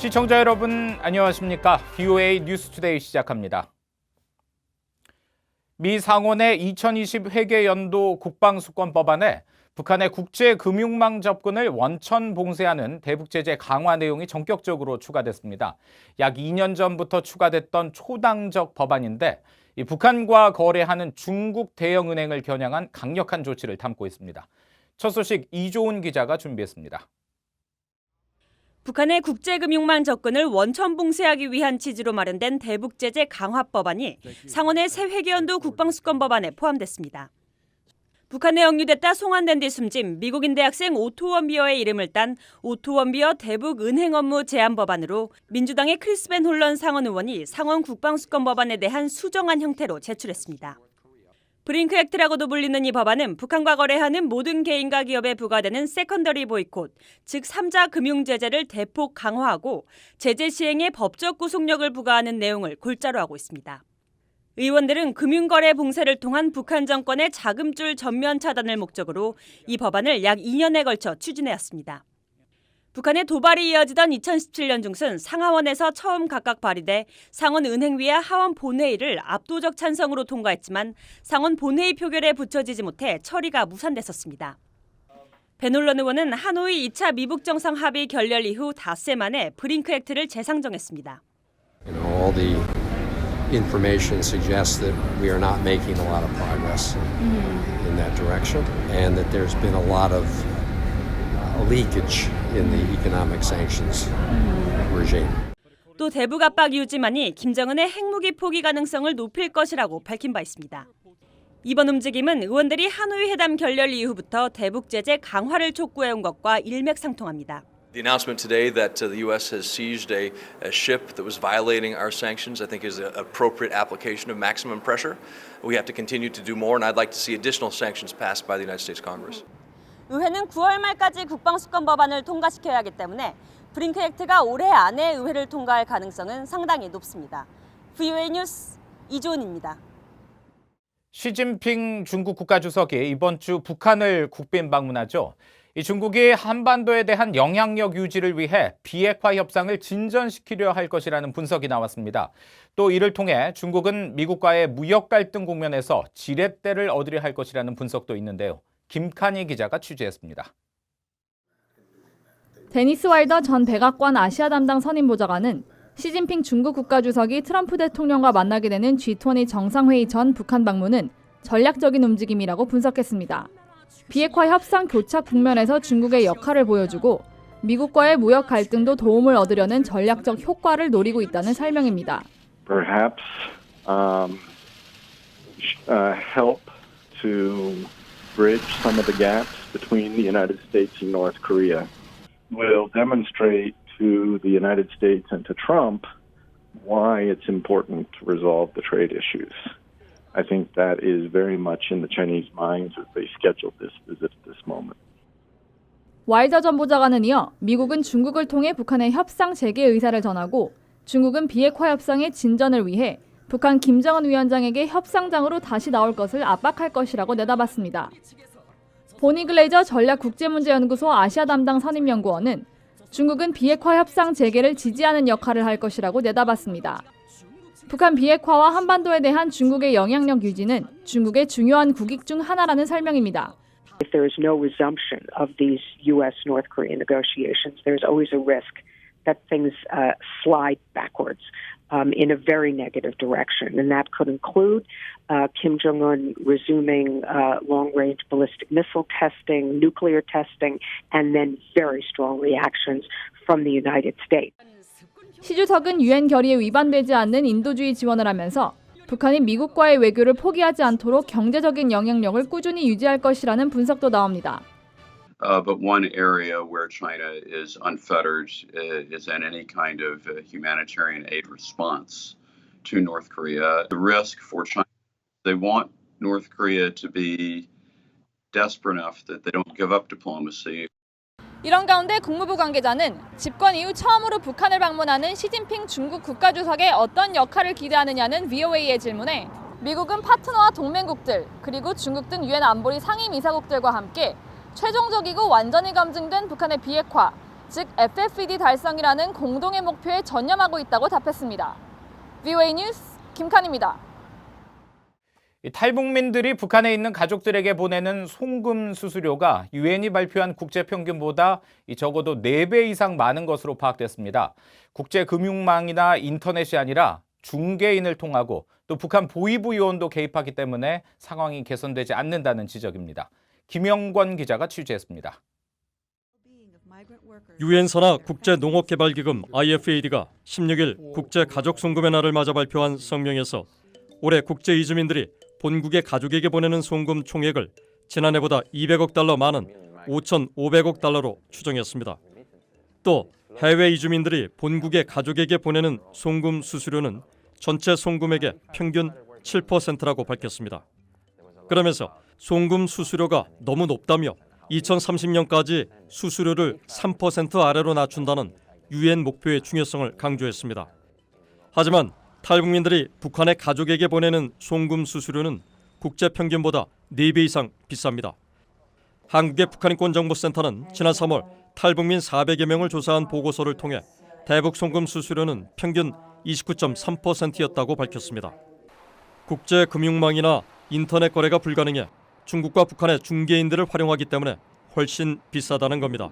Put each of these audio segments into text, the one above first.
시청자 여러분 안녕하십니까? VOA 뉴스투데이 시작합니다. 미 상원의 2020 회계연도 국방수권법안에 북한의 국제금융망 접근을 원천 봉쇄하는 대북제재 강화 내용이 전격적으로 추가됐습니다. 약 2년 전부터 추가됐던 초당적 법안인데 이 북한과 거래하는 중국 대형은행을 겨냥한 강력한 조치를 담고 있습니다. 첫 소식 이조은 기자가 준비했습니다. 북한의 국제금융망 접근을 원천 봉쇄하기 위한 취지로 마련된 대북제재 강화법안이 상원의 새 회계연도 국방수권법안에 포함됐습니다. 북한에 억류됐다 송환된 뒤 숨진 미국인 대학생 오토 원비어의 이름을 딴 오토 원비어 대북은행 업무 제한 법안으로 민주당의 크리스 벤 홀런 상원 의원이 상원 국방수권법안에 대한 수정안 형태로 제출했습니다. 브링크 액트라고도 불리는 이 법안은 북한과 거래하는 모든 개인과 기업에 부과되는 세컨더리 보이콧, 즉 3자 금융 제재를 대폭 강화하고 제재 시행에 법적 구속력을 부과하는 내용을 골자로 하고 있습니다. 의원들은 금융거래 봉쇄를 통한 북한 정권의 자금줄 전면 차단을 목적으로 이 법안을 약 2년에 걸쳐 추진해왔습니다. 북한의 도발이 이어지던 2017년 중순 상하원에서 처음 각각 발의돼 상원 은행위와 하원 본회의를 압도적 찬성으로 통과했지만 상원 본회의 표결에 붙여지지 못해 처리가 무산됐었습니다. 벤 홀런 의원은 하노이 2차 미북 정상 합의 결렬 이후 닷새 만에 브링크 액트를 재상정했습니다. All the information suggests that we are not making a lot of progress in that direction and that there's been a lot of leakage in the economic sanctions regime. 또 대북 압박 유지만이 김정은의 핵무기 포기 가능성을 높일 것이라고 밝힌 바 있습니다. 이번 움직임은 의원들이 하노이 회담 결렬 이후부터 대북 제재 강화를 촉구해온 것과 일맥상통합니다. The announcement today that the U.S. has seized a ship that was violating our sanctions, I think, is an appropriate application of maximum pressure. We have to continue to do more, and I'd like to see additional sanctions passed by the United States Congress. 의회는 9월 말까지 국방수권 법안을 통과시켜야 하기 때문에 브링크 액트가 올해 안에 의회를 통과할 가능성은 상당히 높습니다. VOA 뉴스 이조은입니다. 시진핑 중국 국가주석이 이번 주 북한을 국빈 방문하죠. 이 중국이 한반도에 대한 영향력 유지를 위해 비핵화 협상을 진전시키려 할 것이라는 분석이 나왔습니다. 또 이를 통해 중국은 미국과의 무역 갈등 국면에서 지렛대를 얻으려 할 것이라는 분석도 있는데요. 김칸희 기자가 취재했습니다. 데니스 와일더 전 백악관 아시아 담당 선임보좌관은 시진핑 중국 국가주석이 트럼프 대통령과 만나게 되는 G20 정상회의 전 북한 방문은 전략적인 움직임이라고 분석했습니다. 비핵화 협상 교착 국면에서 중국의 역할을 보여주고 미국과의 무역 갈등도 도움을 얻으려는 전략적 효과를 노리고 있다는 설명입니다. Perhaps help to bridge some of the gaps between the United States and North Korea. Will demonstrate to the United States and to Trump why it's important to resolve the trade issues. I think that is very much in the Chinese minds as they scheduled this visit at this moment. 와일더 전 보좌관은 이어 미국은 중국을 통해 북한의 협상 재개 의사를 전하고 중국은 비핵화 협상의 진전을 위해 북한 김정은 위원장에게 협상장으로 다시 나올 것을 압박할 것이라고 내다봤습니다. 보니 글레이저 전략국제문제연구소 아시아 담당 선임연구원은 중국은 비핵화 협상 재개를 지지하는 역할을 할 것이라고 내다봤습니다. 북한 비핵화와 한반도에 대한 중국의 영향력 유지는 중국의 중요한 국익 중 하나라는 설명입니다. If there is no resumption of these U.S.-North Korea negotiations, there's always a risk that things slide backwards in a very negative direction. And that could include Kim Jong-un resuming long-range ballistic missile testing, nuclear testing, and then very strong reactions from the United States. 시 주석은 유엔 결의에 위반되지 않는 인도주의 지원을 하면서 북한이 미국과의 외교를 포기하지 않도록 경제적인 영향력을 꾸준히 유지할 것이라는 분석도 나옵니다. But one area where China is unfettered is in any kind of humanitarian aid response to North Korea. The risk for China, they want North Korea to be desperate enough that they don't give up diplomacy. 이런 가운데 국무부 관계자는 집권 이후 처음으로 북한을 방문하는 시진핑 중국 국가주석의 어떤 역할을 기대하느냐는 VOA의 질문에 미국은 파트너와 동맹국들 그리고 중국 등 유엔 안보리 상임이사국들과 함께 최종적이고 완전히 검증된 북한의 비핵화, 즉 FFPD 달성이라는 공동의 목표에 전념하고 있다고 답했습니다. VOA 뉴스 김칸입니다. 탈북민들이 북한에 있는 가족들에게 보내는 송금 수수료가 유엔이 발표한 국제 평균보다 적어도 4배 이상 많은 것으로 파악됐습니다. 국제 금융망이나 인터넷이 아니라 중개인을 통하고 또 북한 보위부 요원도 개입하기 때문에 상황이 개선되지 않는다는 지적입니다. 김영권 기자가 취재했습니다. 유엔 산하 국제농업개발기금 IFAD가 16일 국제가족송금의 날을 맞아 발표한 성명에서 올해 국제 이주민들이 본국의 가족에게 보내는 송금 총액을 지난해보다 200억 달러 많은 5,500억 달러로 추정했습니다. 또 해외 이주민들이 본국의 가족에게 보내는 송금 수수료는 전체 송금액의 평균 7%라고 밝혔습니다. 그러면서 송금 수수료가 너무 높다며 2030년까지 수수료를 3% 아래로 낮춘다는 유엔 목표의 중요성을 강조했습니다. 하지만 탈북민들이 북한의 가족에게 보내는 송금 수수료는 국제 평균보다 4배 이상 비쌉니다. 한국의 북한인권정보센터는 지난 3월 탈북민 400여 명을 조사한 보고서를 통해 대북 송금 수수료는 평균 29.3%였다고 밝혔습니다. 국제 금융망이나 인터넷 거래가 불가능해 중국과 북한의 중개인들을 활용하기 때문에 훨씬 비싸다는 겁니다.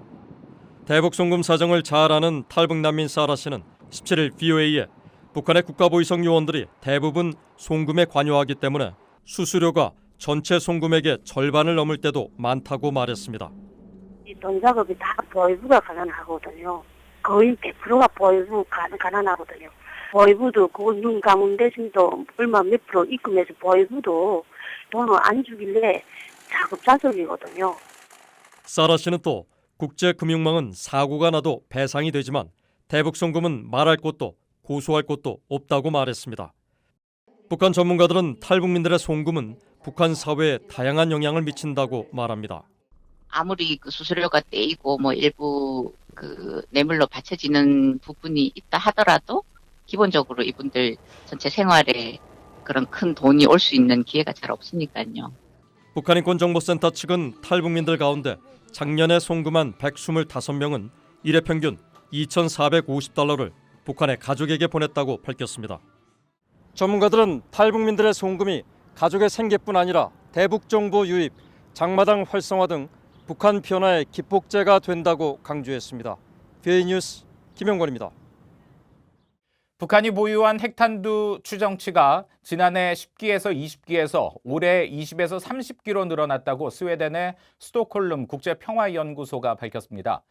대북 송금 사정을 잘 아는 탈북 난민 사라 씨는 17일 VOA에 북한의 국가보위성 요원들이 대부분 송금에 관여하기 때문에 수수료가 전체 송금액의 절반을 넘을 때도 많다고 말했습니다. 이 돈 작업이 다 보위부가 가난하거든요. 거의 100%가 보위부 가난하거든요. 보위부도 그눈 감은 대신도 얼마 몇 프로 입금해서 보위부도 돈을 안 주길래 자급자족이거든요. 사라 씨는 또 국제금융망은 사고가 나도 배상이 되지만 대북 송금은 말할 것도 고소할 것도 없다고 말했습니다. 북한 전문가들은 탈북민들의 송금은 북한 사회에 다양한 영향을 미친다고 말합니다. 아무리 그 수수료가 떼이고 뭐 일부 그 뇌물로 받쳐지는 부분이 있다 하더라도 기본적으로 이분들 전체 생활에 그런 큰 돈이 올 수 있는 기회가 잘 없으니까요. 북한인권정보센터 측은 탈북민들 가운데 작년에 송금한 125명은 일회 평균 2,450달러를 북한의 가족에게 보냈다고 밝혔습니다. 전문가들은 탈북민들의 송금이 가족의 생계뿐 아니라 대북 정보 유입, 장마당 활성화 등 북한 변화의 기폭제가 된다고 강조했습니다. VOA 뉴스 김영권입니다. 북한이 보유한 핵탄두 추정치가 지난해 10기에서 20기에서 올해 20에서 30기로 늘어났다고 스웨덴의 스톡홀름 국제평화연구소가 밝혔습니다.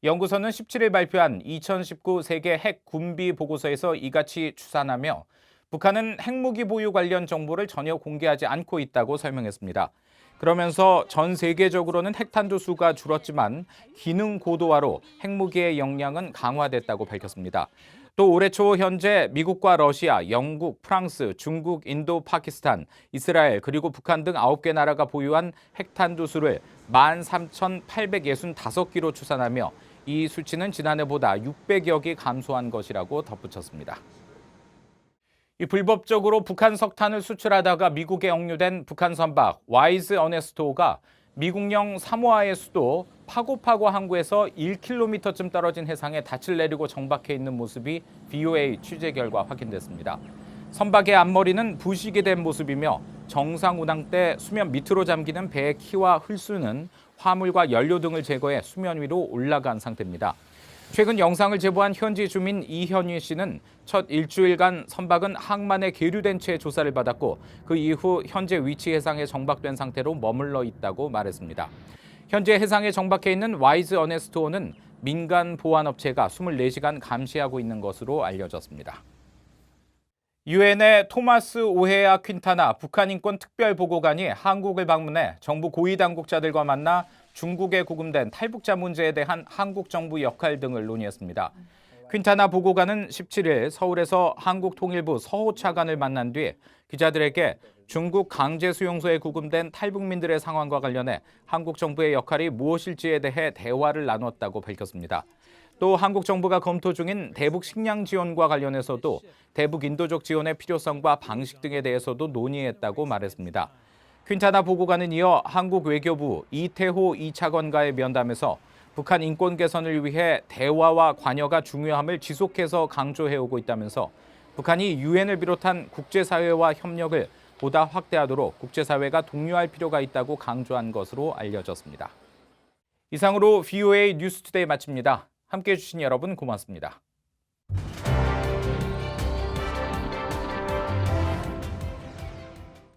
연구소는 17일 발표한 2019 세계 핵 군비 보고서에서 이같이 추산하며 북한은 핵무기 보유 관련 정보를 전혀 공개하지 않고 있다고 설명했습니다. 그러면서 전 세계적으로는 핵탄두 수가 줄었지만 기능 고도화로 핵무기의 역량은 강화됐다고 밝혔습니다. 또 올해 초 현재 미국과 러시아, 영국, 프랑스, 중국, 인도, 파키스탄, 이스라엘 그리고 북한 등 9개 나라가 보유한 핵탄두 수를 13,865기로 추산하며 이 수치는 지난해보다 600여 기 감소한 것이라고 덧붙였습니다. 이 불법적으로 북한 석탄을 수출하다가 미국에 억류된 북한 선박 와이즈 어네스토가 미국령 사모아의 수도 파고파고 항구에서 1km쯤 떨어진 해상에 닻을 내리고 정박해 있는 모습이 VOA 취재 결과 확인됐습니다. 선박의 앞머리는 부식이 된 모습이며 정상 운항 때 수면 밑으로 잠기는 배의 키와 흘수는 화물과 연료 등을 제거해 수면 위로 올라간 상태입니다. 최근 영상을 제보한 현지 주민 이현희 씨는 첫 일주일간 선박은 항만에 계류된 채 조사를 받았고 그 이후 현재 위치 해상에 정박된 상태로 머물러 있다고 말했습니다. 현재 해상에 정박해 있는 와이즈 어네스토는 민간 보안업체가 24시간 감시하고 있는 것으로 알려졌습니다. 유엔의 토마스 오헤아 퀸타나 북한 인권 특별보고관이 한국을 방문해 정부 고위 당국자들과 만나 중국에 구금된 탈북자 문제에 대한 한국 정부 역할 등을 논의했습니다. 퀸타나 보고관은 17일 서울에서 한국통일부 서호 차관을 만난 뒤 기자들에게 중국 강제수용소에 구금된 탈북민들의 상황과 관련해 한국 정부의 역할이 무엇일지에 대해 대화를 나눴다고 밝혔습니다. 또 한국 정부가 검토 중인 대북 식량 지원과 관련해서도 대북 인도적 지원의 필요성과 방식 등에 대해서도 논의했다고 말했습니다. 퀸타나 보고관은 이어 한국 외교부 이태호 2차관과의 면담에서 북한 인권 개선을 위해 대화와 관여가 중요함을 지속해서 강조해오고 있다면서 북한이 유엔을 비롯한 국제사회와 협력을 보다 확대하도록 국제사회가 독려할 필요가 있다고 강조한 것으로 알려졌습니다. 이상으로 VOA 뉴스투데이 마칩니다. 함께해 주신 여러분 고맙습니다.